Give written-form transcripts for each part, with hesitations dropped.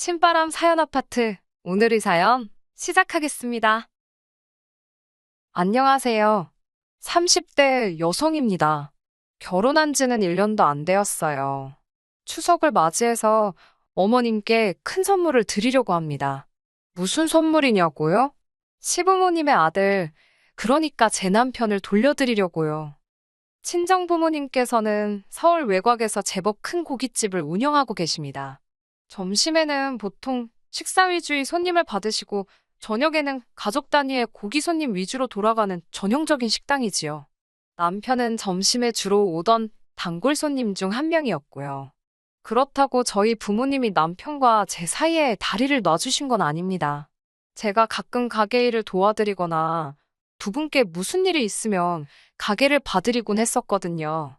신바람 사연 아파트. 오늘의 사연 시작하겠습니다. 안녕하세요. 30대 여성입니다. 결혼한 지는 1년도 안 되었어요. 추석을 맞이해서 어머님께 큰 선물을 드리려고 합니다. 무슨 선물이냐고요? 시부모님의 아들, 그러니까 제 남편을 돌려드리려고요. 친정부모님께서는 서울 외곽에서 제법 큰 고깃집을 운영하고 계십니다. 점심에는 보통 식사 위주의 손님을 받으시고 저녁에는 가족 단위의 고기 손님 위주로 돌아가는 전형적인 식당이지요. 남편은 점심에 주로 오던 단골 손님 중 한 명이었고요. 그렇다고 저희 부모님이 남편과 제 사이에 다리를 놔주신 건 아닙니다. 제가 가끔 가게 일을 도와드리거나 두 분께 무슨 일이 있으면 가게를 봐드리곤 했었거든요.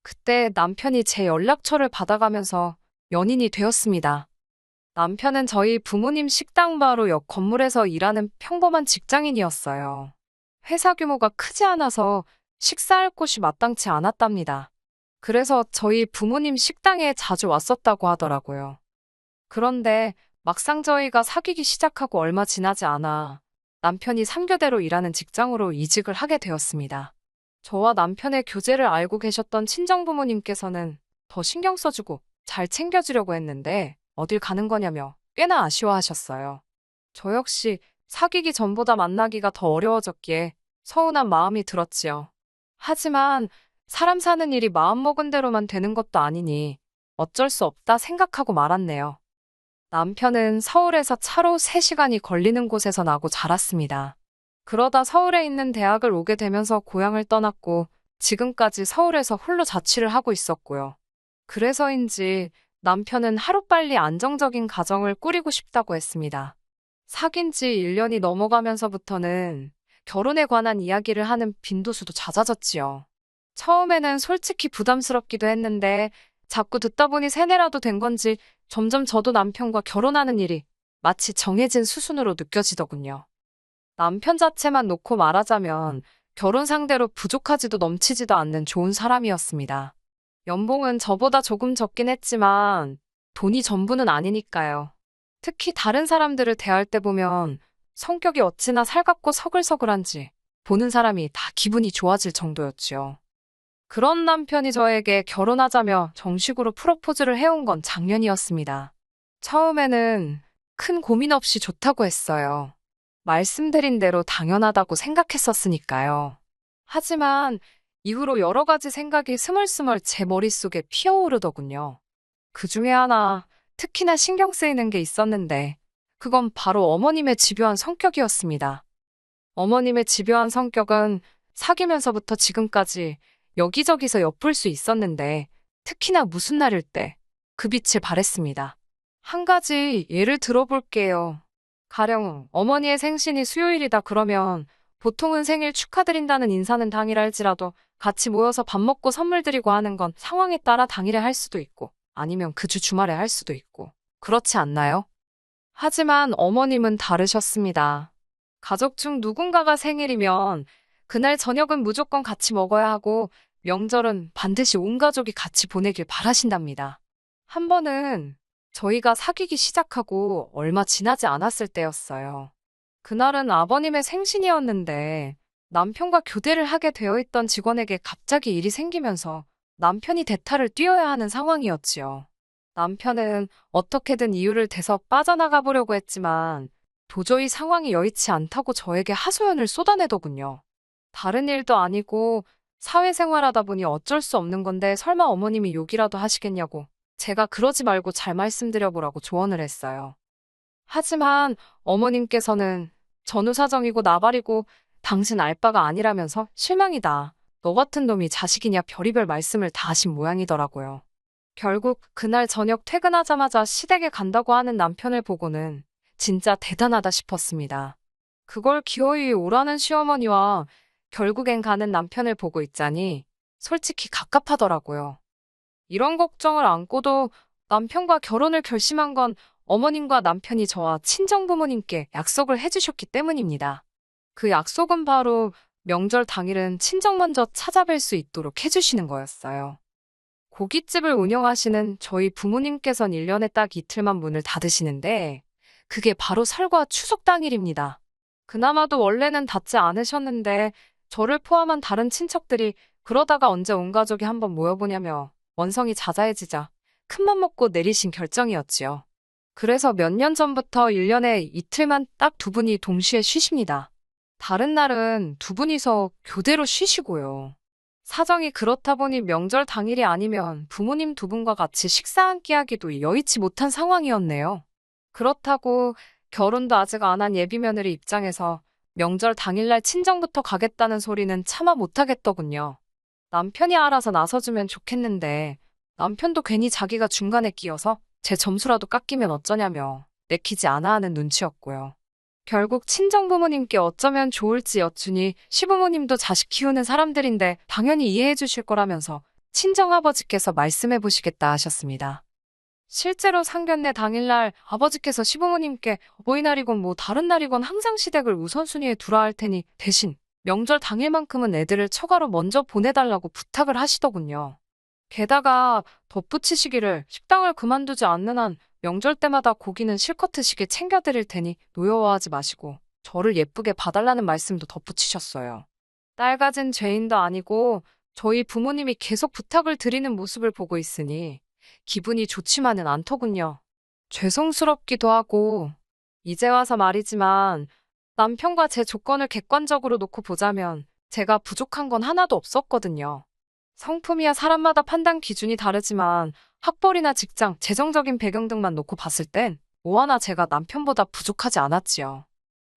그때 남편이 제 연락처를 받아가면서 연인이 되었습니다. 남편은 저희 부모님 식당 바로 옆 건물에서 일하는 평범한 직장인이었어요. 회사 규모가 크지 않아서 식사할 곳이 마땅치 않았답니다. 그래서 저희 부모님 식당에 자주 왔었다고 하더라고요. 그런데 막상 저희가 사귀기 시작하고 얼마 지나지 않아 남편이 3교대로 일하는 직장으로 이직을 하게 되었습니다. 저와 남편의 교제를 알고 계셨던 친정부모님께서는 더 신경 써주고 잘 챙겨주려고 했는데 어딜 가는 거냐며 꽤나 아쉬워하셨어요. 저 역시 사귀기 전보다 만나기가 더 어려워졌기에 서운한 마음이 들었지요. 하지만 사람 사는 일이 마음먹은 대로만 되는 것도 아니니 어쩔 수 없다 생각하고 말았네요. 남편은 서울에서 차로 3시간이 걸리는 곳에서 나고 자랐습니다. 그러다 서울에 있는 대학을 오게 되면서 고향을 떠났고 지금까지 서울에서 홀로 자취를 하고 있었고요. 그래서인지 남편은 하루빨리 안정적인 가정을 꾸리고 싶다고 했습니다. 사귄 지 1년이 넘어가면서부터는 결혼에 관한 이야기를 하는 빈도수도 잦아졌지요. 처음에는 솔직히 부담스럽기도 했는데 자꾸 듣다 보니 세뇌라도 된 건지 점점 저도 남편과 결혼하는 일이 마치 정해진 수순으로 느껴지더군요. 남편 자체만 놓고 말하자면 결혼 상대로 부족하지도 넘치지도 않는 좋은 사람이었습니다. 연봉은 저보다 조금 적긴 했지만 돈이 전부는 아니니까요. 특히 다른 사람들을 대할 때 보면 성격이 어찌나 살갑고 서글서글한지 보는 사람이 다 기분이 좋아질 정도였지요. 그런 남편이 저에게 결혼하자며 정식으로 프로포즈를 해온 건 작년이었습니다. 처음에는 큰 고민 없이 좋다고 했어요. 말씀드린 대로 당연하다고 생각했었으니까요. 하지만 이후로 여러 가지 생각이 스멀스멀 제 머릿속에 피어오르더군요. 그 중에 하나, 특히나 신경 쓰이는 게 있었는데, 그건 바로 어머님의 집요한 성격이었습니다. 어머님의 집요한 성격은 사귀면서부터 지금까지 여기저기서 엿볼 수 있었는데, 특히나 무슨 날일 때 그 빛을 발했습니다. 한 가지 예를 들어볼게요. 가령 어머니의 생신이 수요일이다 그러면 보통은 생일 축하드린다는 인사는 당일 할지라도 같이 모여서 밥 먹고 선물 드리고 하는 건 상황에 따라 당일에 할 수도 있고 아니면 그 주 주말에 할 수도 있고 그렇지 않나요? 하지만 어머님은 다르셨습니다. 가족 중 누군가가 생일이면 그날 저녁은 무조건 같이 먹어야 하고 명절은 반드시 온 가족이 같이 보내길 바라신답니다. 한 번은 저희가 사귀기 시작하고 얼마 지나지 않았을 때였어요. 그날은 아버님의 생신이었는데 남편과 교대를 하게 되어 있던 직원에게 갑자기 일이 생기면서 남편이 대타를 뛰어야 하는 상황이었지요. 남편은 어떻게든 이유를 대서 빠져나가 보려고 했지만 도저히 상황이 여의치 않다고 저에게 하소연을 쏟아내더군요. 다른 일도 아니고 사회생활하다 보니 어쩔 수 없는 건데 설마 어머님이 욕이라도 하시겠냐고 제가 그러지 말고 잘 말씀드려보라고 조언을 했어요. 하지만 어머님께서는 전후사정이고 나발이고 당신 알 바가 아니라면서 실망이다. 너 같은 놈이 자식이냐 별의별 말씀을 다 하신 모양이더라고요. 결국 그날 저녁 퇴근하자마자 시댁에 간다고 하는 남편을 보고는 진짜 대단하다 싶었습니다. 그걸 기어이 오라는 시어머니와 결국엔 가는 남편을 보고 있자니 솔직히 갑갑하더라고요. 이런 걱정을 안고도 남편과 결혼을 결심한 건 어머님과 남편이 저와 친정부모님께 약속을 해주셨기 때문입니다. 그 약속은 바로 명절 당일은 친정 먼저 찾아뵐 수 있도록 해주시는 거였어요. 고깃집을 운영하시는 저희 부모님께선 1년에 딱 이틀만 문을 닫으시는데 그게 바로 설과 추석 당일입니다. 그나마도 원래는 닫지 않으셨는데 저를 포함한 다른 친척들이 그러다가 언제 온 가족이 한번 모여보냐며 원성이 자자해지자 큰맘 먹고 내리신 결정이었지요. 그래서 몇 년 전부터 1년에 이틀만 딱 두 분이 동시에 쉬십니다. 다른 날은 두 분이서 교대로 쉬시고요. 사정이 그렇다 보니 명절 당일이 아니면 부모님 두 분과 같이 식사 한 끼 하기도 여의치 못한 상황이었네요. 그렇다고 결혼도 아직 안 한 예비며느리 입장에서 명절 당일날 친정부터 가겠다는 소리는 차마 못하겠더군요. 남편이 알아서 나서주면 좋겠는데 남편도 괜히 자기가 중간에 끼어서 제 점수라도 깎이면 어쩌냐며 내키지 않아 하는 눈치였고요. 결국 친정부모님께 어쩌면 좋을지 여쭈니 시부모님도 자식 키우는 사람들인데 당연히 이해해 주실 거라면서 친정아버지께서 말씀해 보시겠다 하셨습니다. 실제로 상견례 당일날 아버지께서 시부모님께 어버이날이건 뭐 다른 날이건 항상 시댁을 우선순위에 두라 할 테니 대신 명절 당일만큼은 애들을 처가로 먼저 보내달라고 부탁을 하시더군요. 게다가 덧붙이시기를 식당을 그만두지 않는 한 명절 때마다 고기는 실컷 드시게 챙겨드릴 테니 노여워하지 마시고 저를 예쁘게 봐달라는 말씀도 덧붙이셨어요. 딸 가진 죄인도 아니고 저희 부모님이 계속 부탁을 드리는 모습을 보고 있으니 기분이 좋지만은 않더군요. 죄송스럽기도 하고 이제 와서 말이지만 남편과 제 조건을 객관적으로 놓고 보자면 제가 부족한 건 하나도 없었거든요. 성품이야 사람마다 판단 기준이 다르지만 학벌이나 직장, 재정적인 배경 등만 놓고 봤을 땐 뭐 하나 제가 남편보다 부족하지 않았지요.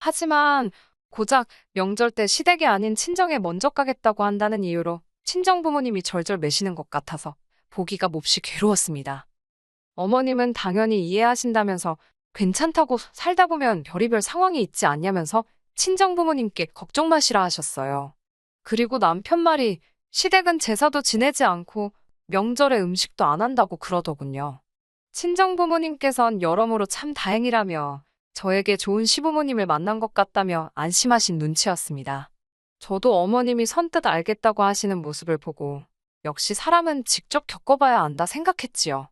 하지만 고작 명절 때 시댁이 아닌 친정에 먼저 가겠다고 한다는 이유로 친정 부모님이 절절 매시는 것 같아서 보기가 몹시 괴로웠습니다. 어머님은 당연히 이해하신다면서 괜찮다고 살다 보면 별의별 상황이 있지 않냐면서 친정 부모님께 걱정 마시라 하셨어요. 그리고 남편 말이 시댁은 제사도 지내지 않고 명절에 음식도 안 한다고 그러더군요. 친정부모님께선 여러모로 참 다행이라며 저에게 좋은 시부모님을 만난 것 같다며 안심하신 눈치였습니다. 저도 어머님이 선뜻 알겠다고 하시는 모습을 보고 역시 사람은 직접 겪어봐야 안다 생각했지요.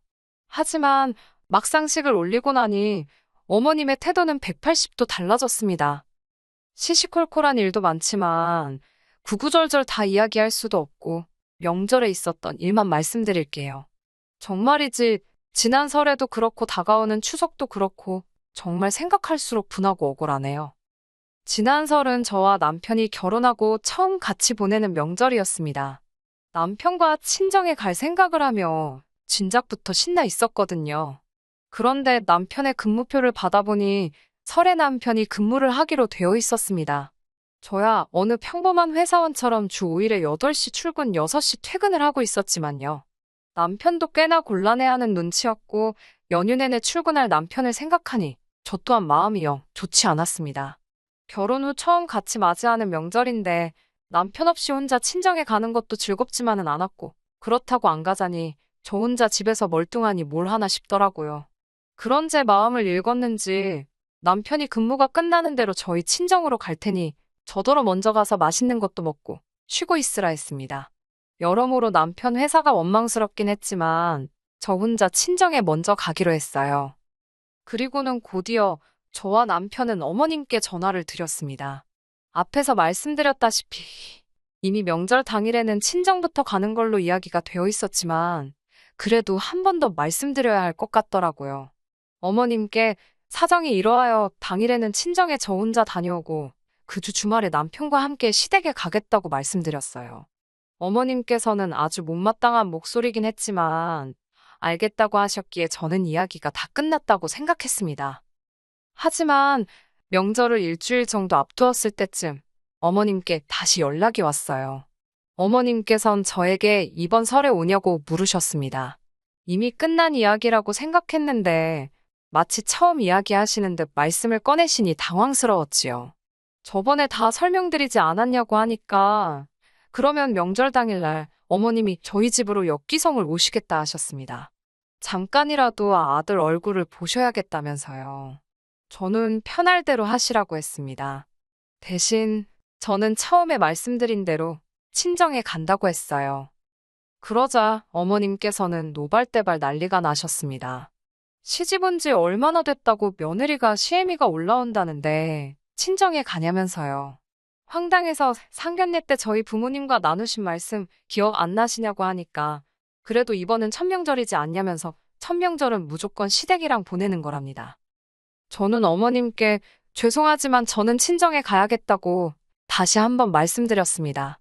하지만 막상식을 올리고 나니 어머님의 태도는 180도 달라졌습니다. 시시콜콜한 일도 많지만 구구절절 다 이야기할 수도 없고 명절에 있었던 일만 말씀드릴게요. 정말이지 지난 설에도 그렇고 다가오는 추석도 그렇고 정말 생각할수록 분하고 억울하네요. 지난 설은 저와 남편이 결혼하고 처음 같이 보내는 명절이었습니다. 남편과 친정에 갈 생각을 하며 진작부터 신나 있었거든요. 그런데 남편의 근무표를 받아보니 설에 남편이 근무를 하기로 되어 있었습니다. 저야 어느 평범한 회사원처럼 주 5일에 8시 출근 6시 퇴근을 하고 있었지만요. 남편도 꽤나 곤란해하는 눈치였고 연휴 내내 출근할 남편을 생각하니 저 또한 마음이 영 좋지 않았습니다. 결혼 후 처음 같이 맞이하는 명절인데 남편 없이 혼자 친정에 가는 것도 즐겁지만은 않았고 그렇다고 안 가자니 저 혼자 집에서 멀뚱하니 뭘 하나 싶더라고요. 그런 제 마음을 읽었는지 남편이 근무가 끝나는 대로 저희 친정으로 갈 테니 저더러 먼저 가서 맛있는 것도 먹고 쉬고 있으라 했습니다. 여러모로 남편 회사가 원망스럽긴 했지만 저 혼자 친정에 먼저 가기로 했어요. 그리고는 곧이어 저와 남편은 어머님께 전화를 드렸습니다. 앞에서 말씀드렸다시피 이미 명절 당일에는 친정부터 가는 걸로 이야기가 되어 있었지만 그래도 한 번 더 말씀드려야 할 것 같더라고요. 어머님께 사정이 이러하여 당일에는 친정에 저 혼자 다녀오고 그 주 주말에 남편과 함께 시댁에 가겠다고 말씀드렸어요. 어머님께서는 아주 못마땅한 목소리긴 했지만 알겠다고 하셨기에 저는 이야기가 다 끝났다고 생각했습니다. 하지만 명절을 일주일 정도 앞두었을 때쯤 어머님께 다시 연락이 왔어요. 어머님께선 저에게 이번 설에 오냐고 물으셨습니다. 이미 끝난 이야기라고 생각했는데 마치 처음 이야기하시는 듯 말씀을 꺼내시니 당황스러웠지요. 저번에 다 설명드리지 않았냐고 하니까 그러면 명절 당일날 어머님이 저희 집으로 엽기성을 오시겠다 하셨습니다. 잠깐이라도 아들 얼굴을 보셔야겠다면서요. 저는 편할 대로 하시라고 했습니다. 대신 저는 처음에 말씀드린 대로 친정에 간다고 했어요. 그러자 어머님께서는 노발대발 난리가 나셨습니다. 시집 온 지 얼마나 됐다고 며느리가 시애미가 올라온다는데 친정에 가냐면서요. 황당해서 상견례 때 저희 부모님과 나누신 말씀 기억 안 나시냐고 하니까 그래도 이번은 천명절이지 않냐면서 천명절은 무조건 시댁이랑 보내는 거랍니다. 저는 어머님께 죄송하지만 저는 친정에 가야겠다고 다시 한번 말씀드렸습니다.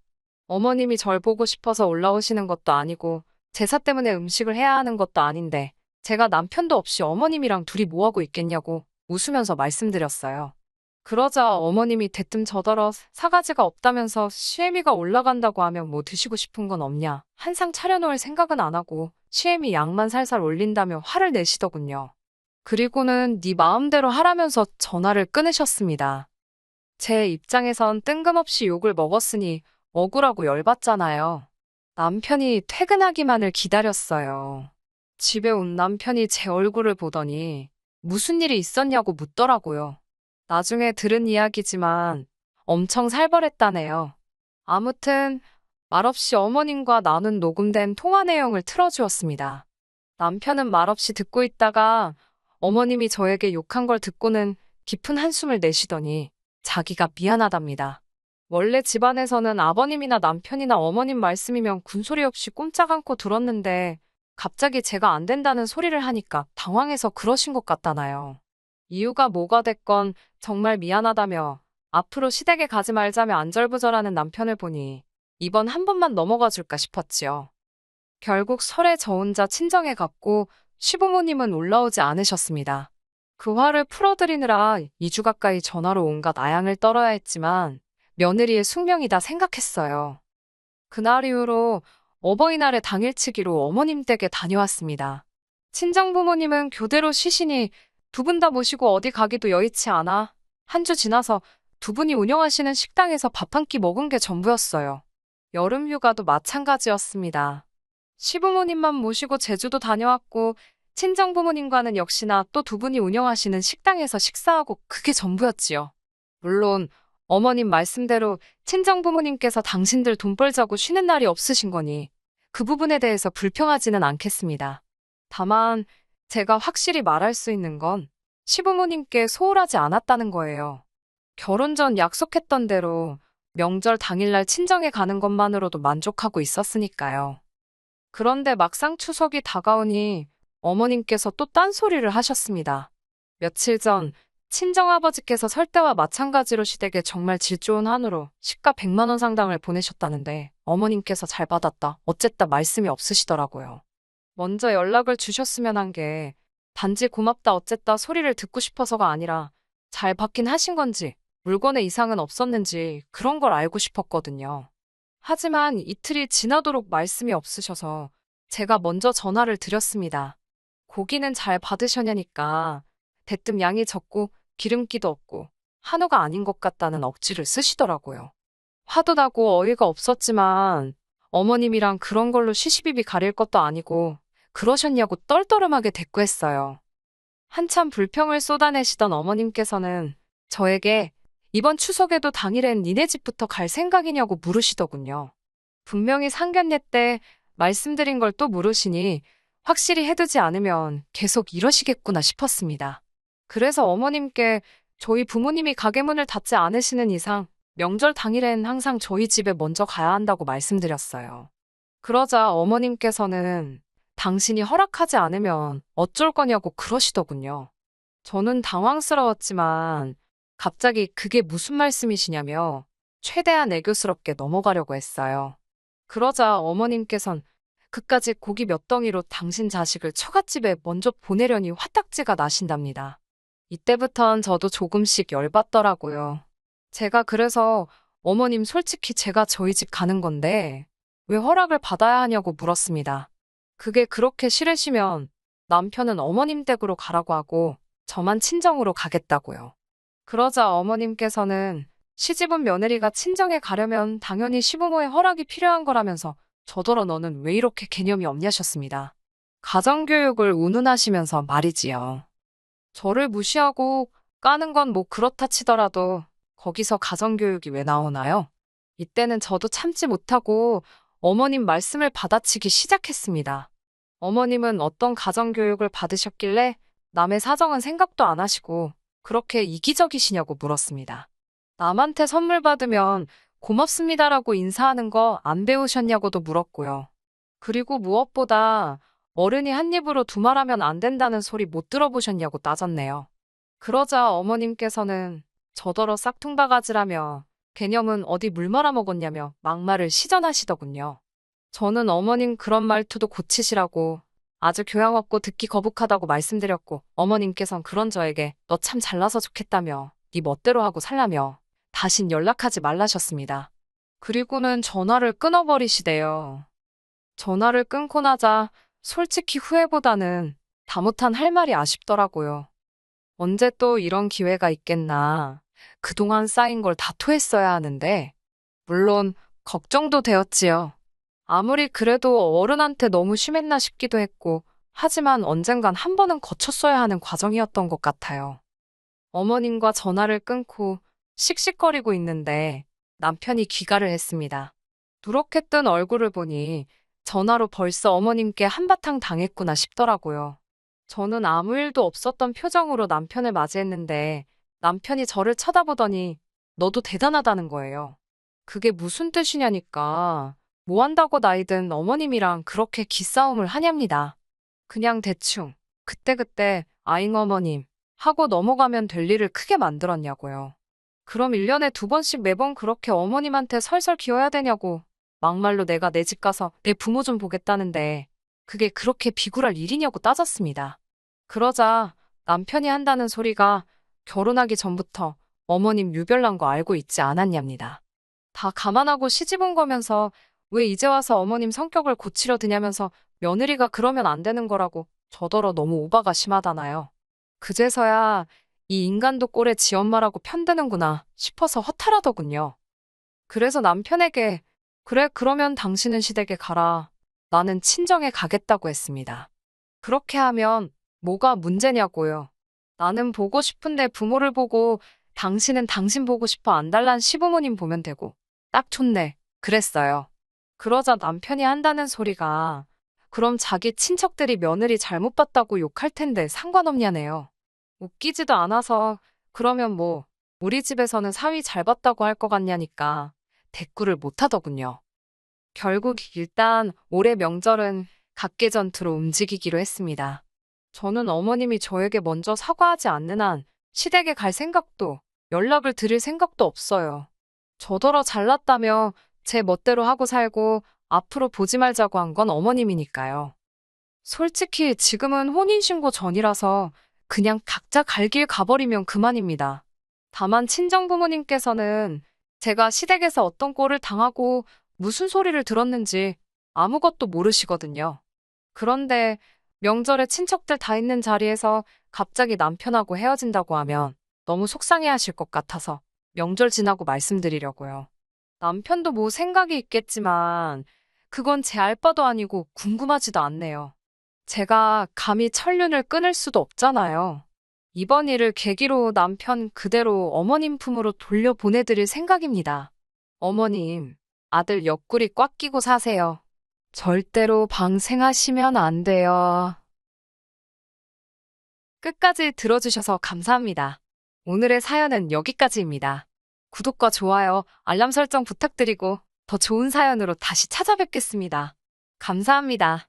어머님이 절 보고 싶어서 올라오시는 것도 아니고 제사 때문에 음식을 해야 하는 것도 아닌데 제가 남편도 없이 어머님이랑 둘이 뭐하고 있겠냐고 웃으면서 말씀드렸어요. 그러자 어머님이 대뜸 저더러 사가지가 없다면서 시애미가 올라간다고 하면 뭐 드시고 싶은 건 없냐. 한 상 차려놓을 생각은 안 하고 시애미 양만 살살 올린다며 화를 내시더군요. 그리고는 네 마음대로 하라면서 전화를 끊으셨습니다. 제 입장에선 뜬금없이 욕을 먹었으니 억울하고 열받잖아요. 남편이 퇴근하기만을 기다렸어요. 집에 온 남편이 제 얼굴을 보더니 무슨 일이 있었냐고 묻더라고요. 나중에 들은 이야기지만 엄청 살벌했다네요. 아무튼 말없이 어머님과 나눈 녹음된 통화 내용을 틀어주었습니다. 남편은 말없이 듣고 있다가 어머님이 저에게 욕한 걸 듣고는 깊은 한숨을 내쉬더니 자기가 미안하답니다. 원래 집안에서는 아버님이나 남편이나 어머님 말씀이면 군소리 없이 꼼짝 않고 들었는데 갑자기 제가 안 된다는 소리를 하니까 당황해서 그러신 것 같다나요. 이유가 뭐가 됐건 정말 미안하다며 앞으로 시댁에 가지 말자며 안절부절하는 남편을 보니 이번 한 번만 넘어가 줄까 싶었지요. 결국 설에 저 혼자 친정에 갔고 시부모님은 올라오지 않으셨습니다. 그 화를 풀어드리느라 2주 가까이 전화로 온갖 아양을 떨어야 했지만 며느리의 숙명이다 생각했어요. 그날 이후로 어버이날의 당일치기로 어머님 댁에 다녀왔습니다. 친정부모님은 교대로 쉬시니 두 분 다 모시고 어디 가기도 여의치 않아 한 주 지나서 두 분이 운영하시는 식당에서 밥 한 끼 먹은 게 전부였어요. 여름 휴가도 마찬가지였습니다. 시부모님만 모시고 제주도 다녀왔고 친정부모님과는 역시나 또 두 분이 운영하시는 식당에서 식사하고 그게 전부였지요. 물론 어머님 말씀대로 친정부모님께서 당신들 돈 벌자고 쉬는 날이 없으신 거니 그 부분에 대해서 불평하지는 않겠습니다. 다만 제가 확실히 말할 수 있는 건 시부모님께 소홀하지 않았다는 거예요. 결혼 전 약속했던 대로 명절 당일날 친정에 가는 것만으로도 만족하고 있었으니까요. 그런데 막상 추석이 다가오니 어머님께서 또 딴소리를 하셨습니다. 며칠 전 친정아버지께서 설 때와 마찬가지로 시댁에 정말 질 좋은 한우로 시가 100만 원 상당을 보내셨다는데 어머님께서 잘 받았다, 어쨌다 말씀이 없으시더라고요. 먼저 연락을 주셨으면 한 게 단지 고맙다 어쨌다 소리를 듣고 싶어서가 아니라 잘 받긴 하신 건지 물건에 이상은 없었는지 그런 걸 알고 싶었거든요. 하지만 이틀이 지나도록 말씀이 없으셔서 제가 먼저 전화를 드렸습니다. 고기는 잘 받으셨냐니까 대뜸 양이 적고 기름기도 없고 한우가 아닌 것 같다는 억지를 쓰시더라고요. 화도 나고 어이가 없었지만 어머님이랑 그런 걸로 시시비비 가릴 것도 아니고 그러셨냐고 떨떠름하게 대꾸했어요. 한참 불평을 쏟아내시던 어머님께서는 저에게 이번 추석에도 당일엔 니네 집부터 갈 생각이냐고 물으시더군요. 분명히 상견례 때 말씀드린 걸 또 물으시니 확실히 해두지 않으면 계속 이러시겠구나 싶었습니다. 그래서 어머님께 저희 부모님이 가게 문을 닫지 않으시는 이상 명절 당일엔 항상 저희 집에 먼저 가야 한다고 말씀드렸어요. 그러자 어머님께서는 당신이 허락하지 않으면 어쩔 거냐고 그러시더군요. 저는 당황스러웠지만 갑자기 그게 무슨 말씀이시냐며 최대한 애교스럽게 넘어가려고 했어요. 그러자 어머님께선 그까짓 고기 몇 덩이로 당신 자식을 처갓집에 먼저 보내려니 화딱지가 나신답니다. 이때부턴 저도 조금씩 열받더라고요. 제가 그래서 어머님 솔직히 제가 저희 집 가는 건데 왜 허락을 받아야 하냐고 물었습니다. 그게 그렇게 싫으시면 남편은 어머님 댁으로 가라고 하고 저만 친정으로 가겠다고요. 그러자 어머님께서는 시집온 며느리가 친정에 가려면 당연히 시부모의 허락이 필요한 거라면서 저더러 너는 왜 이렇게 개념이 없냐셨습니다. 가정교육을 운운하시면서 말이지요. 저를 무시하고 까는 건 뭐 그렇다 치더라도 거기서 가정교육이 왜 나오나요? 이때는 저도 참지 못하고 어머님 말씀을 받아치기 시작했습니다. 어머님은 어떤 가정교육을 받으셨길래 남의 사정은 생각도 안 하시고 그렇게 이기적이시냐고 물었습니다. 남한테 선물 받으면 고맙습니다라고 인사하는 거 안 배우셨냐고도 물었고요. 그리고 무엇보다 어른이 한 입으로 두말하면 안 된다는 소리 못 들어보셨냐고 따졌네요. 그러자 어머님께서는 저더러 싹퉁바가지라며 개념은 어디 물 말아먹었냐며 막말을 시전하시더군요. 저는 어머님 그런 말투도 고치시라고 아주 교양 없고 듣기 거북하다고 말씀드렸고 어머님께선 그런 저에게 너 참 잘나서 좋겠다며 네 멋대로 하고 살라며 다신 연락하지 말라셨습니다. 그리고는 전화를 끊어버리시대요. 전화를 끊고 나자 솔직히 후회보다는 다 못한 할 말이 아쉽더라고요. 언제 또 이런 기회가 있겠나. 그동안 쌓인 걸 다 토했어야 하는데 물론 걱정도 되었지요. 아무리 그래도 어른한테 너무 심했나 싶기도 했고 하지만 언젠간 한 번은 거쳤어야 하는 과정이었던 것 같아요. 어머님과 전화를 끊고 씩씩거리고 있는데 남편이 귀가를 했습니다. 누렇게 뜬 얼굴을 보니 전화로 벌써 어머님께 한바탕 당했구나 싶더라고요. 저는 아무 일도 없었던 표정으로 남편을 맞이했는데 남편이 저를 쳐다보더니 너도 대단하다는 거예요. 그게 무슨 뜻이냐니까. 뭐 한다고 나이든 어머님이랑 그렇게 기싸움을 하냐입니다. 그냥 대충 그때그때 아잉 어머님 하고 넘어가면 될 일을 크게 만들었냐고요. 그럼 1년에 2번씩 매번 그렇게 어머님한테 설설 기어야 되냐고. 막말로 내가 내 집 가서 내 부모 좀 보겠다는데 그게 그렇게 비굴할 일이냐고 따졌습니다. 그러자 남편이 한다는 소리가 결혼하기 전부터 어머님 유별난 거 알고 있지 않았냐입니다. 다 감안하고 시집 온 거면서 왜 이제 와서 어머님 성격을 고치려 드냐면서 며느리가 그러면 안 되는 거라고 저더러 너무 오바가 심하다나요. 그제서야 이 인간도 꼴에 지 엄마라고 편드는구나 싶어서 허탈하더군요. 그래서 남편에게 그래 그러면 당신은 시댁에 가라. 나는 친정에 가겠다고 했습니다. 그렇게 하면 뭐가 문제냐고요. 나는 보고 싶은데 부모를 보고 당신은 당신 보고 싶어 안달난 시부모님 보면 되고 딱 좋네. 그랬어요. 그러자 남편이 한다는 소리가 그럼 자기 친척들이 며느리 잘못 봤다고 욕할 텐데 상관없냐네요. 웃기지도 않아서 그러면 뭐 우리 집에서는 사위 잘 봤다고 할 것 같냐니까 대꾸를 못 하더군요. 결국 일단 올해 명절은 각계전투로 움직이기로 했습니다. 저는 어머님이 저에게 먼저 사과하지 않는 한 시댁에 갈 생각도 연락을 드릴 생각도 없어요. 저더러 잘났다며 제 멋대로 하고 살고 앞으로 보지 말자고 한 건 어머님이니까요. 솔직히 지금은 혼인신고 전이라서 그냥 각자 갈 길 가버리면 그만입니다. 다만 친정부모님께서는 제가 시댁에서 어떤 꼴을 당하고 무슨 소리를 들었는지 아무것도 모르시거든요. 그런데 명절에 친척들 다 있는 자리에서 갑자기 남편하고 헤어진다고 하면 너무 속상해 하실 것 같아서 명절 지나고 말씀드리려고요. 남편도 뭐 생각이 있겠지만 그건 제 알 바도 아니고 궁금하지도 않네요. 제가 감히 천륜을 끊을 수도 없잖아요. 이번 일을 계기로 남편 그대로 어머님 품으로 돌려보내드릴 생각입니다. 어머님, 아들 옆구리 꽉 끼고 사세요. 절대로 방생하시면 안 돼요. 끝까지 들어주셔서 감사합니다. 오늘의 사연은 여기까지입니다. 구독과 좋아요, 알람 설정 부탁드리고 더 좋은 사연으로 다시 찾아뵙겠습니다. 감사합니다.